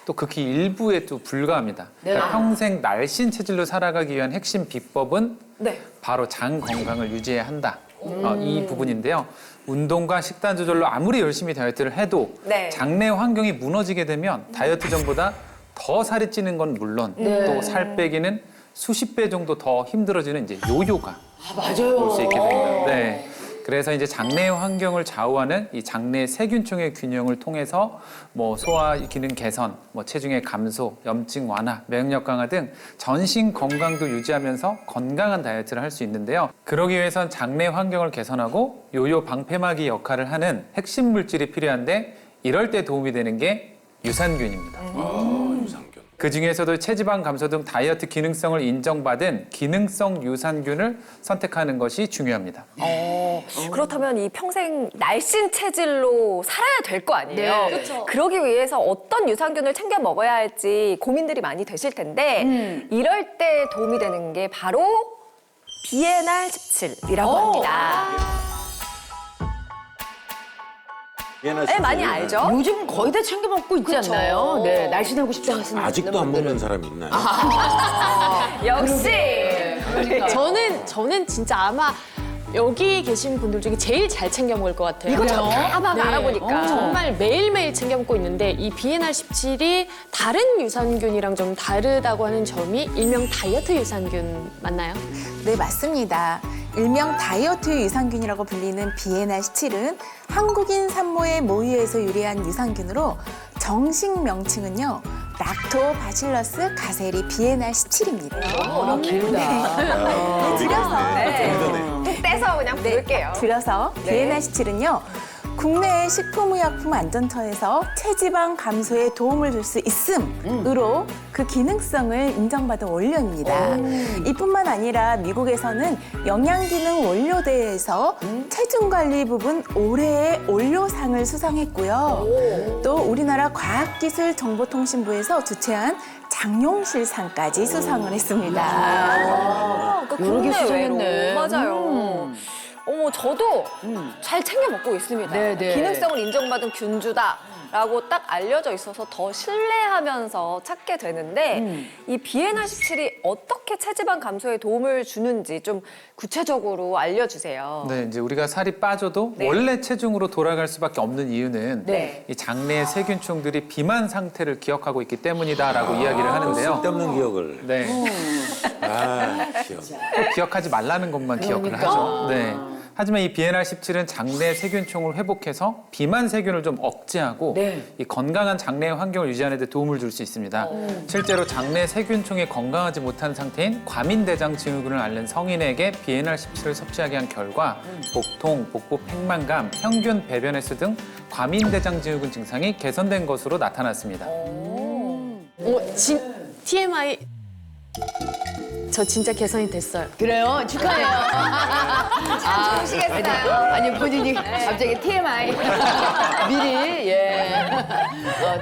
또 극히 일부에 또 불과합니다. 네. 그러니까 평생 날씬 체질로 살아가기 위한 핵심 비법은 네. 바로 장 건강을 유지해야 한다. 이 부분인데요. 운동과 식단 조절로 아무리 열심히 다이어트를 해도 네. 장내 환경이 무너지게 되면 다이어트 전보다 더 살이 찌는 건 물론 또 살 빼기는 수십 배 정도 더 힘들어지는 이제 요요가 맞아요. 올 수 있게 됩니다. 네. 그래서 이제 장내 환경을 좌우하는 이 장내 세균총의 균형을 통해서 뭐 소화 기능 개선, 뭐 체중의 감소, 염증 완화, 면역력 강화 등 전신 건강도 유지하면서 건강한 다이어트를 할 수 있는데요. 그러기 위해선 장내 환경을 개선하고 요요 방패막이 역할을 하는 핵심 물질이 필요한데 이럴 때 도움이 되는 게 유산균입니다. 유산균. 그 중에서도 체지방 감소 등 다이어트 기능성을 인정받은 기능성 유산균을 선택하는 것이 중요합니다. 그렇다면 이 평생 날씬 체질로 살아야 될 거 아니에요? 네. 그러기 위해서 어떤 유산균을 챙겨 먹어야 할지 고민들이 많이 되실 텐데 이럴 때 도움이 되는 게 바로 비에날 17이라고 합니다. 네, 많이 알죠? 요즘 거의 다 챙겨 먹고 있지 않나요? 네, 날씬하고 싶다 하시는 아직도 안 분들은. 먹는 사람이 있나요? 역시. 그러니까. 저는 진짜 아마 여기 계신 분들 중에 제일 잘 챙겨 먹을 것 같아요. 이거 다 막 알아보니까. 정말 매일매일 챙겨 먹고 있는데 이 비에날 17이 다른 유산균이랑 좀 다르다고 하는 점이 일명 다이어트 유산균 맞나요? 네, 맞습니다. 일명 다이어트 유산균이라고 불리는 비에날 17은 한국인 산모의 모유에서 유래한 유산균으로 정식 명칭은요. 락토바실러스 가세리 비에날 17입니다. 길다. 줄여서 네. 뚝 떼서 그냥 부를게요. 줄여서 비에날 17은요. 국내의 식품의약품안전처에서 체지방 감소에 도움을 줄 수 있음으로 그 기능성을 인정받은 원료입니다. 이뿐만 아니라 미국에서는 영양기능 원료대회에서 체중관리 부분 올해의 원료상을 수상했고요. 또 우리나라 과학기술정보통신부에서 주최한 장용실상까지 수상을 했습니다. 그 여러 개 국내외로. 수상했네. 맞아요. 저도 잘 챙겨 먹고 있습니다. 네, 네. 기능성을 인정받은 균주다라고 딱 알려져 있어서 더 신뢰하면서 찾게 되는데 이 비에날 17이 어떻게 체지방 감소에 도움을 주는지 좀 구체적으로 알려주세요. 네, 이제 우리가 살이 빠져도 네. 원래 체중으로 돌아갈 수밖에 없는 이유는 네. 이 장내 세균총들이 비만 상태를 기억하고 있기 때문이다라고 이야기를 하는데요. 쓸데없는 기억을. 네, 아, 기억. 꼭 기억하지 말라는 것만 기억을 하죠. 네. 하지만 이 비에날 17은 장내 세균총을 회복해서 비만 세균을 좀 억제하고 네. 이 건강한 장내 환경을 유지하는 데 도움을 줄 수 있습니다. 실제로 장내 세균총이 건강하지 못한 상태인 과민대장 증후군을 앓는 성인에게 비에날 17을 섭취하게 한 결과 복통, 복부 팽만감, 평균 배변 횟수 등 과민대장 증후군 증상이 개선된 것으로 나타났습니다. TMI 저 진짜 개선이 됐어요. 그래요? 축하해요. 좋으시겠어요? 아니, 본인이 갑자기 TMI. 미리, 예.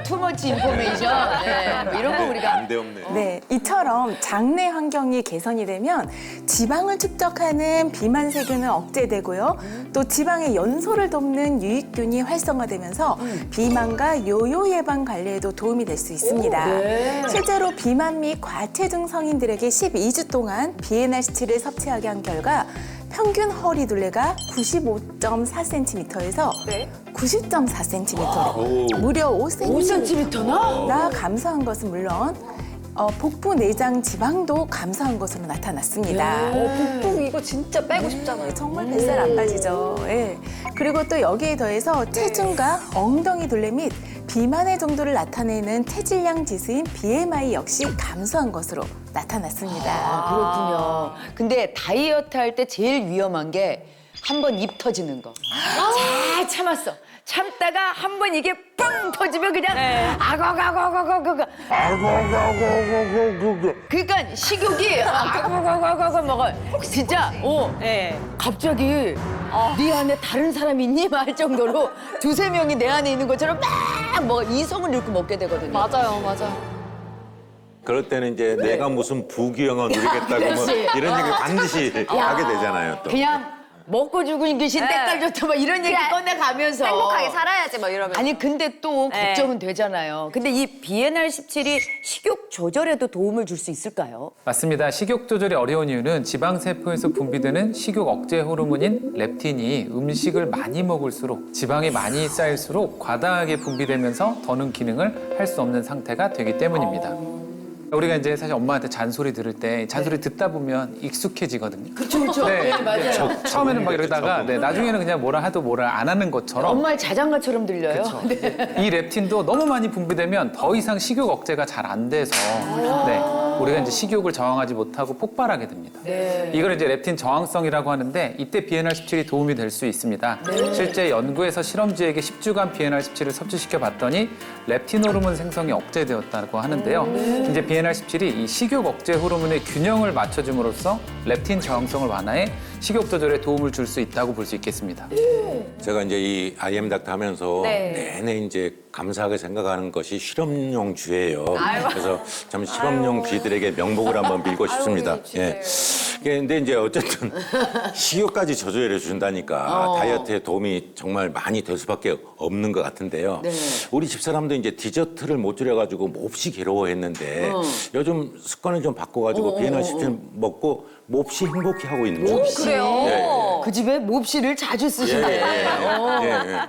투머치 인포메이션. 예. 뭐 이런 거 우리가. 안돼 없네. 네, 이처럼 장내 환경이 개선이 되면 지방을 축적하는 비만 세균은 억제되고요. 또 지방의 연소를 돕는 유익균이 활성화되면서 비만과 요요 예방 관리에도 도움이 될 수 있습니다. 실제로 비만 및 과체중 성인들에게 12주 동안 비에날 17을 섭취하게 한 결과 평균 허리 둘레가 95.4cm에서 네. 90.4cm로 무려 5cm나? 감소한 것은 물론 복부 내장 지방도 감소한 것으로 나타났습니다. 복부 이거 진짜 빼고 싶잖아요. 정말 뱃살 안 빠지죠. 예. 그리고 또 여기에 더해서 체중과 엉덩이 둘레 및 비만의 정도를 나타내는 체질량 지수인 BMI 역시 감소한 것으로 나타났습니다. 그렇군요. 근데 다이어트 할 때 제일 위험한 게 한 번 입 터지는 거. 잘 참았어. 참다가 한 번 이게 뻥 터지면 그냥 아고가고고고고고. 그러니까 식욕이 아고고고고고 먹어. 진짜. 갑자기 네 안에 다른 사람이 있니? 말 정도로 두세 명이 내 안에 있는 것처럼 막 뭐 이성을 잃고 먹게 되거든요. 맞아요. 그럴 때는 이제 내가 무슨 부귀영화 누리겠다고 뭐 그렇지. 이런 얘기 반드시 하게 되잖아요. 또. 그냥 먹고 죽은 귀신 때깔 좋다 막 이런 얘기 꺼내가면서 행복하게 살아야지 뭐 이러면서. 아니 근데 또 걱정은 되잖아요. 근데 이 비에날 17이 식욕 조절에도 도움을 줄 수 있을까요? 맞습니다. 식욕 조절이 어려운 이유는 지방세포에서 분비되는 식욕 억제 호르몬인 렙틴이 음식을 많이 먹을수록 지방이 많이 쌓일수록 과다하게 분비되면서 더는 기능을 할 수 없는 상태가 되기 때문입니다. 우리가 이제 사실 엄마한테 잔소리 들을 때 잔소리 듣다 보면 익숙해지거든요. 그렇죠. 네, 맞아요. 처음에는 막 이러다가 나중에는 그냥 뭐라 하도 뭐라 안 하는 것처럼 엄마의 자장가처럼 들려요. 이 렙틴도 너무 많이 분비되면 더 이상 식욕 억제가 잘 안 돼서 우리가 이제 식욕을 저항하지 못하고 폭발하게 됩니다. 이걸 이제 렙틴 저항성이라고 하는데 이때 비엔알17이 도움이 될 수 있습니다. 실제 연구에서 실험주에게 10주간 비엔알17을 섭취시켜 봤더니 렙틴 호르몬 생성이 억제되었다고 하는데요. 이제 비엔알17이 이 식욕 억제 호르몬의 균형을 맞춰줌으로써 렙틴 저항성을 완화해 식욕 조절에 도움을 줄 수 있다고 볼 수 있겠습니다. 제가 이제 이 IM 닥터 하면서 네. 내내 이제 감사하게 생각하는 것이 실험용 쥐예요. 그래서 참 실험용 쥐들에게 명복을 한번 빌고 싶습니다. 예. 근데 이제 어쨌든 식욕까지 조절해 준다니까 다이어트에 도움이 정말 많이 될 수밖에 없는 것 같은데요. 우리 집사람도 이제 디저트를 못 줄여가지고 몹시 괴로워했는데 요즘 습관을 좀 바꿔가지고 비엔알17 먹고 몹시 행복해하고 있는 중이에요. 그래요? 그 집에 몹시를 자주 쓰시네요.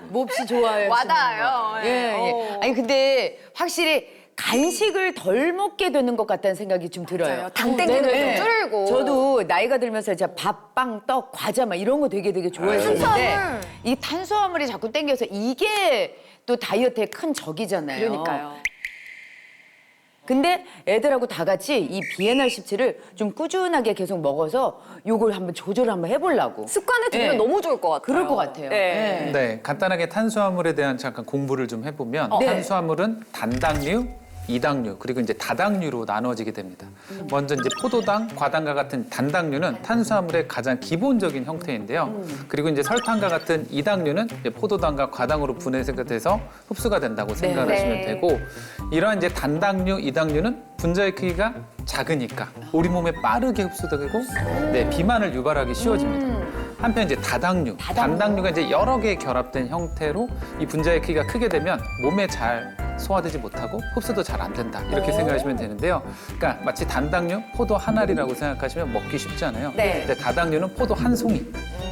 몹시 좋아해요. 와닿아요. 예, 예. 아니 근데 확실히 간식을 덜 먹게 되는 것 같다는 생각이 좀 들어요. 당 땡기는 네. 좀 줄고. 저도 나이가 들면서 진짜 밥, 빵, 떡, 과자 막 이런 거 되게 좋아했었는데 이 탄수화물이 자꾸 땡겨서 이게 또 다이어트의 큰 적이잖아요. 그러니까요. 근데 애들하고 다 같이 이 비엔알17을 좀 꾸준하게 계속 먹어서 요걸 한번 조절을 한번 해보려고. 습관에 들이면 네. 너무 좋을 것 같아요. 그럴 것 같아요. 네. 네, 간단하게 탄수화물에 대한 잠깐 공부를 좀 해보면 네. 탄수화물은 단당류, 이당류 그리고 이제 다당류로 나누어지게 됩니다. 먼저 이제 포도당, 과당과 같은 단당류는 탄수화물의 가장 기본적인 형태인데요. 그리고 이제 설탕과 같은 이당류는 이제 포도당과 과당으로 분해돼서 흡수가 된다고 생각을 네. 하시면 되고 이러한 이제 단당류, 이당류는 분자의 크기가 작으니까 우리 몸에 빠르게 흡수되고 비만을 유발하기 쉬워집니다. 한편 이제 다당류, 단당류가 이제 여러 개 결합된 형태로 이 분자의 크기가 크게 되면 몸에 잘 소화되지 못하고 흡수도 잘 안 된다 이렇게 생각하시면 되는데요. 그러니까 마치 단당류, 포도 한 알이라고 생각하시면 먹기 쉽잖아요. 네. 근데 다당류는 포도 한 송이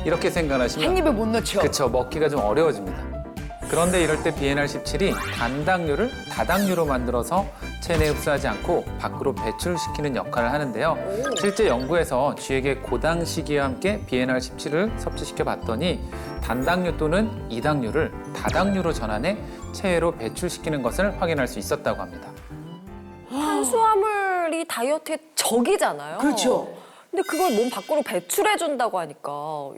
이렇게 생각하시면 한 입에 못 넣죠. 그렇죠. 먹기가 좀 어려워집니다. 그런데 이럴 때 비엔알17이 단당류를 다당류로 만들어서 체내에 흡수하지 않고 밖으로 배출시키는 역할을 하는데요. 실제 연구에서 쥐에게 고당 시기와 함께 비엔알17을 섭취시켜 봤더니 단당류 또는 이당류를 다당류로 전환해 체외로 배출시키는 것을 확인할 수 있었다고 합니다. 탄수화물이 다이어트의 적이잖아요. 그렇죠. 근데 그걸 몸 밖으로 배출해준다고 하니까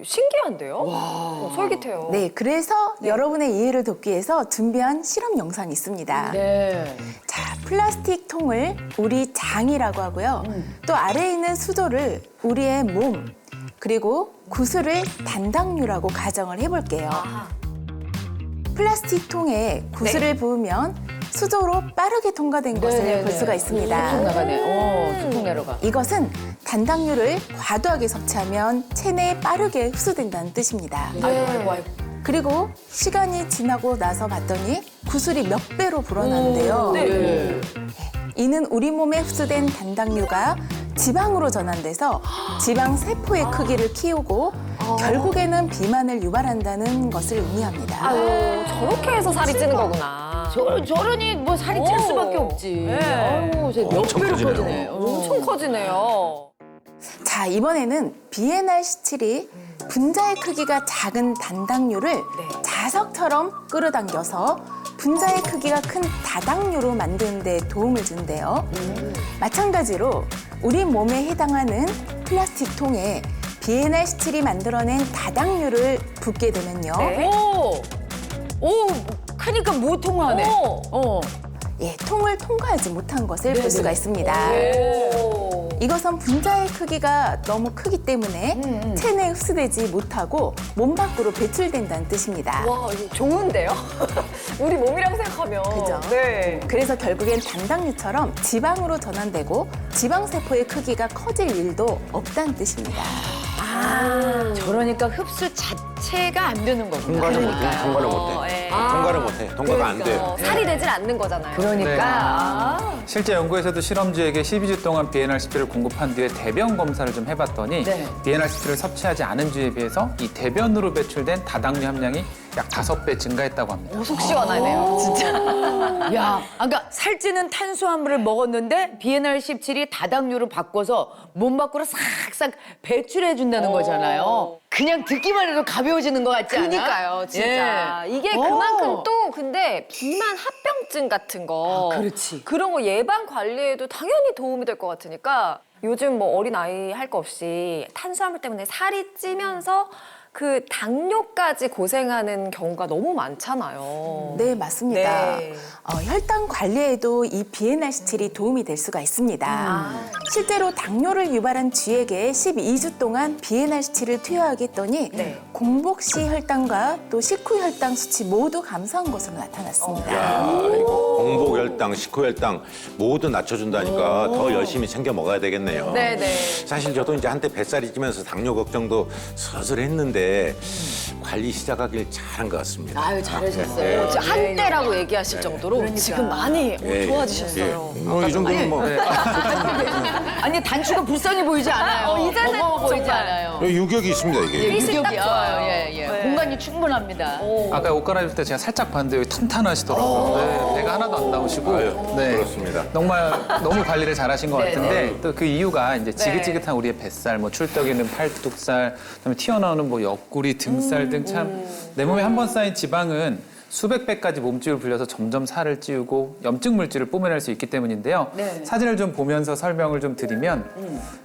신기한데요? 솔깃해요. 네, 그래서 여러분의 이해를 돕기 위해서 준비한 실험 영상이 있습니다. 네. 자, 플라스틱 통을 우리 장이라고 하고요. 또 아래에 있는 수도를 우리의 몸, 그리고 구슬을 단당류라고 가정을 해볼게요. 플라스틱 통에 구슬을 부으면 수도로 빠르게 통과된 것을 볼 수가 소풍 있습니다. 나가네. 소풍 내러 가. 이것은 단당류를 과도하게 섭취하면 체내에 빠르게 흡수된다는 뜻입니다. 그리고 시간이 지나고 나서 봤더니 구슬이 몇 배로 불어나는데요. 이는 우리 몸에 흡수된 단당류가 지방으로 전환돼서 지방 세포의 크기를 키우고 결국에는 비만을 유발한다는 것을 의미합니다. 아유, 저렇게 해서 살이 찌는 거구나. 저러니 뭐 살이 찔 수밖에 없지. 네. 아유, 몇 엄청 배로 커지네요. 커지네. 엄청 커지네요. 자, 이번에는 비엔알17이 분자의 크기가 작은 단당류를 자석처럼 끌어당겨서 분자의 크기가 큰 다당류로 만드는 데 도움을 준대요. 마찬가지로 우리 몸에 해당하는 플라스틱 통에 비엔알17이 만들어낸 다당류를 붓게 되면요. 네. 오, 크니까 못 통하네. 예, 통을 통과하지 못한 것을 볼 수가 있습니다. 오. 이것은 분자의 크기가 너무 크기 때문에 체내에 흡수되지 못하고 몸 밖으로 배출된다는 뜻입니다. 와, 이거 좋은데요? 우리 몸이라고 생각하면. 그죠? 네. 그래서 결국엔 단당류처럼 지방으로 전환되고 지방세포의 크기가 커질 일도 없다는 뜻입니다. 저러니까 흡수 자체가 안 되는 거구나. 통과를 못해. 통과를 못해. 예. 통과를 못해. 통과가 안 돼. 살이 되질 않는 거잖아요. 그러니까. 네. 아. 실제 연구에서도 실험주에게 12주 동안 BNR10P를 공급한 뒤에 대변 검사를 좀 해봤더니 네. BNR10P를 섭취하지 않은 주에 비해서 이 대변으로 배출된 다당류 함량이 약 5배 증가했다고 합니다. 속 시원하네요, 진짜. 야, 그러니까 살찌는 탄수화물을 먹었는데 BNR17이 다당류로 바꿔서 몸 밖으로 싹싹 배출해 준다는 거잖아요. 그냥 듣기만 해도 가벼워지는 것 같지 않아? 그니까요, 진짜. 예. 이게 오. 그만큼 또 근데 비만 합병증 같은 거. 아, 그렇지. 그런 거 예방 관리에도 당연히 도움이 될 것 같으니까 요즘 뭐 어린 아이 할 거 없이 탄수화물 때문에 살이 찌면서 그 당뇨까지 고생하는 경우가 너무 많잖아요. 네, 맞습니다. 네. 혈당 관리에도 이 BNR17이 도움이 될 수가 있습니다. 실제로 당뇨를 유발한 쥐에게 12주 동안 BNR17을 투여하게 했더니 네. 공복 시 혈당과 또 식후 혈당 수치 모두 감소한 것으로 나타났습니다. 야, 이거 공복 혈당, 식후 혈당 모두 낮춰준다니까 더 열심히 챙겨 먹어야 되겠네요. 네네. 사실 저도 이제 한때 뱃살이 찌면서 당뇨 걱정도 슬슬 했는데 관리 시작하길 잘한 것 같습니다. 아유, 잘하셨어요. 진짜 한때라고 얘기하실 정도로 지금 많이 예, 좋아지셨어요. 예. 뭐이 정도면 뭐 아니, 단추가 불쌍해 보이지 않아요. 이제는 버거워 보이지 정말. 않아요. 유격이 있습니다 이게. 예, 핏이 딱 유격이요. 좋아요. 예, 예. 네. 공간이 충분합니다. 아까 옷 갈아입을 때 제가 살짝 봤는데 여기 탄탄하시더라고요. 네, 배가 하나도 안 나오시고. 아유, 그렇습니다. 정말 너무 관리를 잘하신 것 네, 같은데 또 그 이유가 이제 지긋지긋한 우리의 뱃살, 뭐 출떡이는 팔뚝살, 그다음에 튀어나오는 뭐 옆구리, 등살 등 참 내 몸에 한 번 쌓인 지방은 수백 배까지 몸집을 불려서 점점 살을 찌우고 염증 물질을 뽀매낼 수 있기 때문인데요. 네. 사진을 좀 보면서 설명을 좀 드리면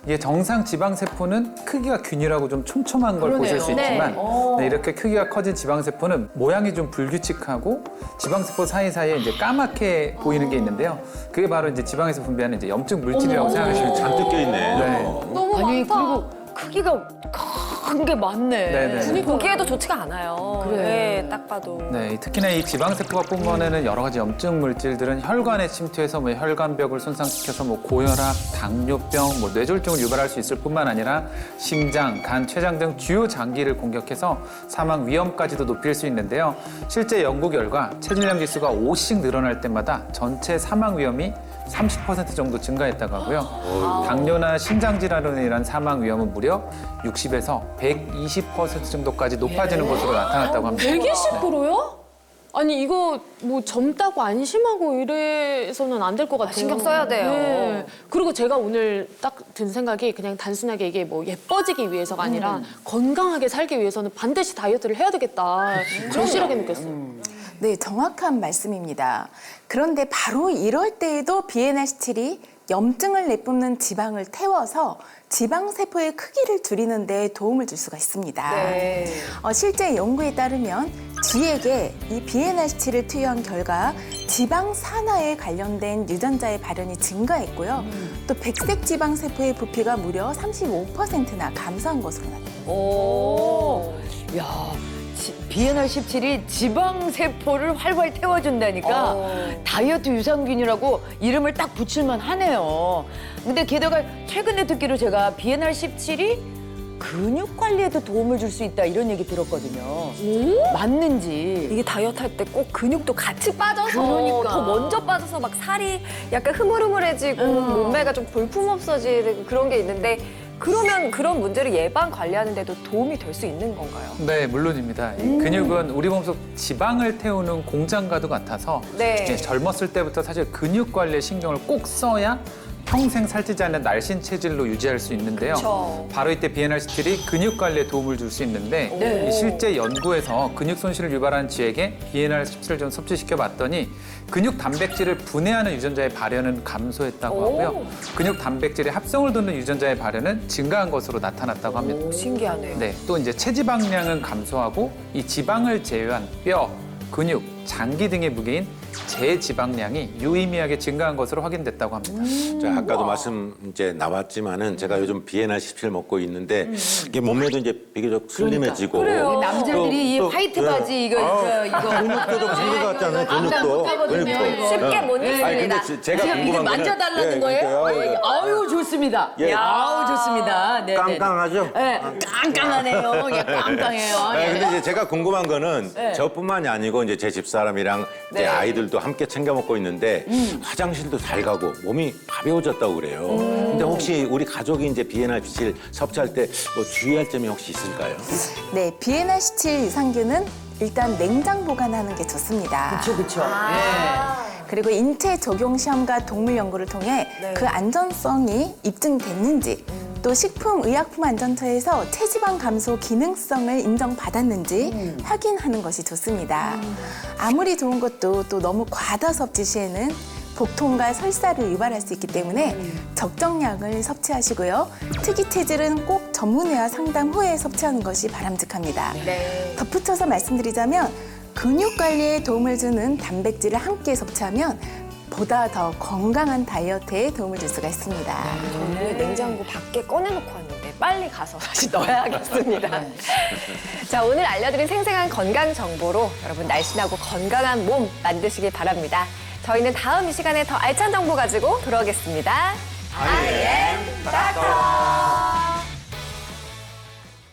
이게 정상 지방 세포는 크기가 균일하고 좀 촘촘한 걸 보실 수 있지만 네, 이렇게 크기가 커진 지방 세포는 모양이 좀 불규칙하고 지방 세포 사이사이에 이제 까맣게 보이는 게 있는데요. 그게 바로 이제 지방에서 분비하는 이제 염증 물질이라고 생각하시면 돼요. 잔뜩 껴 있네. 네. 너무 아니, 많다. 그리고 크기가 큰 게 많네. 네네. 보기에도 좋지가 않아요. 그래. 네, 딱 봐도. 네, 특히나 이 지방세포가 뿜어내는 여러 가지 염증 물질들은 혈관에 침투해서 뭐 혈관벽을 손상시켜서 뭐 고혈압, 당뇨병, 뭐 뇌졸중을 유발할 수 있을 뿐만 아니라 심장, 간, 췌장 등 주요 장기를 공격해서 사망 위험까지도 높일 수 있는데요. 실제 연구 결과 체질량 지수가 5씩 늘어날 때마다 전체 사망 위험이 30% 정도 증가했다고 하고요. 당뇨나 심장질환으로 인한 사망 위험은 무려 60에서 120% 정도까지 높아지는 것으로 나타났다고 합니다. 120%요? 아니 이거 뭐 젊다고 안심하고 이래서는 안 될 것 같아요. 신경 써야 돼요. 그리고 제가 오늘 딱 든 생각이 그냥 단순하게 이게 뭐 예뻐지기 위해서가 아니라 건강하게 살기 위해서는 반드시 다이어트를 해야 되겠다. 절실하게 느꼈어요. 네, 정확한 말씀입니다. 그런데 바로 이럴 때에도 BNR17이 염증을 내뿜는 지방을 태워서 지방세포의 크기를 줄이는 데 도움을 줄 수가 있습니다. 네. 실제 연구에 따르면 쥐에게 이 BNR17을 투여한 결과 지방 산화에 관련된 유전자의 발현이 증가했고요. 또 백색 지방세포의 부피가 무려 35%나 감소한 것으로 나타났습니다. 오. 야, BNR17이 지방세포를 활활 태워준다니까 다이어트 유산균이라고 이름을 딱 붙일만 하네요. 근데 게다가 최근에 듣기로 제가 BNR17이 근육 관리에도 도움을 줄 수 있다 이런 얘기 들었거든요. 맞는지. 이게 다이어트 할 때 꼭 근육도 같이 빠져서 그러니까. 더 먼저 빠져서 막 살이 약간 흐물흐물해지고 몸매가 좀 볼품 없어지고 그런 게 있는데 그러면 그런 문제를 예방 관리하는 데도 도움이 될 수 있는 건가요? 네, 물론입니다. 이 근육은 우리 몸속 지방을 태우는 공장과도 같아서 네. 이제 젊었을 때부터 사실 근육 관리에 신경을 꼭 써야 평생 살찌지 않는 날씬 체질로 유지할 수 있는데요. 그쵸. 바로 이때 BNR17이 근육 관리에 도움을 줄 수 있는데 이 실제 연구에서 근육 손실을 유발하는 쥐에게 BNR17을 좀 섭취시켜 봤더니 근육 단백질을 분해하는 유전자의 발현은 감소했다고 하고요. 근육 단백질의 합성을 돕는 유전자의 발현은 증가한 것으로 나타났다고 합니다. 신기하네요. 네, 또 이제 체지방량은 감소하고 이 지방을 제외한 뼈, 근육, 장기 등의 무게인 제지방량이 유의미하게 증가한 것으로 확인됐다고 합니다. 자, 아까도 말씀 이제 나왔지만은 제가 요즘 비엔나 17 먹고 있는데 이게 몸매도 이제 비교적 슬림해지고 이 남자들이 이 또, 화이트 네. 바지 이거 근육도 좀 생겨갔잖아요. 근육도. 이거. 쉽게 못 아니, 입습니다. 근데 제가 지금 이게 궁금한 거는 만져달라는 예, 거예요? 그러니까요. 아유 좋습니다. 예. 아우 좋습니다. 네, 네. 깡깡하죠? 네, 깡깡하네요. 예, 깡깡해요. 아, 예. 근데 이제 제가 궁금한 거는 네. 저뿐만이 아니고 이제 제 집사람이랑 네. 제 아이들도 함께 챙겨 먹고 있는데 화장실도 잘 가고 몸이 가벼워졌다고 그래요. 근데 혹시 우리 가족이 이제 비엔나 17 섭취할 때 뭐 주의할 점이 혹시 있을까요? 네, 비엔나 17 유산균은 일단 냉장 보관하는 게 좋습니다. 그렇죠. 그리고 인체 적용 시험과 동물 연구를 통해 그 안전성이 입증됐는지 또 식품의약품안전처에서 체지방 감소 기능성을 인정받았는지 확인하는 것이 좋습니다. 아무리 좋은 것도 또 너무 과다 섭취 시에는 복통과 설사를 유발할 수 있기 때문에 적정량을 섭취하시고요. 특이 체질은 꼭 전문의와 상담 후에 섭취하는 것이 바람직합니다. 덧붙여서 말씀드리자면 근육 관리에 도움을 주는 단백질을 함께 섭취하면 보다 더 건강한 다이어트에 도움을 줄 수가 있습니다. 오늘 냉장고 밖에 꺼내놓고 왔는데 빨리 가서 다시 넣어야겠습니다. 자, 오늘 알려드린 생생한 건강 정보로 여러분 날씬하고 건강한 몸 만드시길 바랍니다. 저희는 다음 이 시간에 더 알찬 정보 가지고 돌아오겠습니다.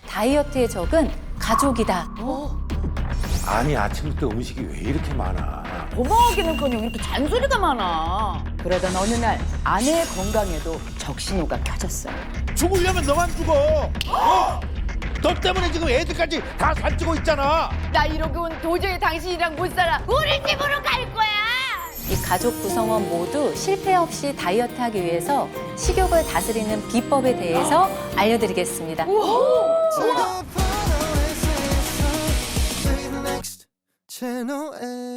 다이어트의 적은 가족이다. 아니 아침부터 음식이 왜 이렇게 많아? 고마워하기는커녕 이렇게 잔소리가 많아. 그러던 어느 날 아내의 건강에도 적신호가 켜졌어요. 죽으려면 너만 죽어. 너 때문에 지금 애들까지 다 살찌고 있잖아. 나 이러고는 도저히 당신이랑 못 살아. 우리 집으로 갈 거야. 이 가족 구성원 모두 실패 없이 다이어트하기 위해서 식욕을 다스리는 비법에 대해서 알려드리겠습니다. 채널 A